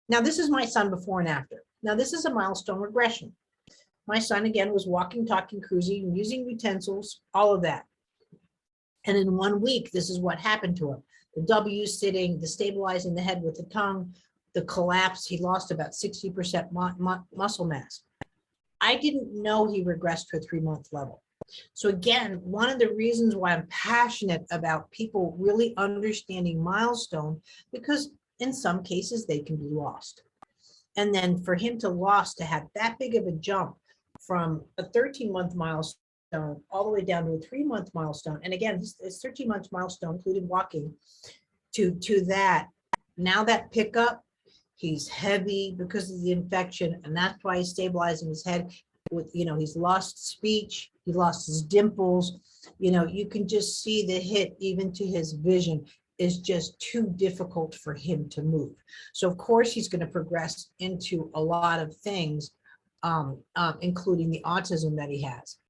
Now, this is my son before and after. Now, this is a milestone regression. My son, again, was walking, talking, cruising, using utensils, all of that. And in 1 week, this is what happened to him. The W sitting, the stabilizing the head with the tongue, the collapse, he lost about 60% muscle mass. I didn't know he regressed to a 3-month level. So again, one of the reasons why I'm passionate about people really understanding milestone, because in some cases they can be lost. And then for him to have that big of a jump from a 13-month milestone all the way down to a 3-month milestone. And again, his 13-month milestone included walking to that. Now that pickup, he's heavy because of the infection, and that's why he's stabilizing his head with, he's lost speech, he lost his dimples. You can just see the hit even to his vision is just too difficult for him to move. So of course he's going to progress into a lot of things, including the autism that he has.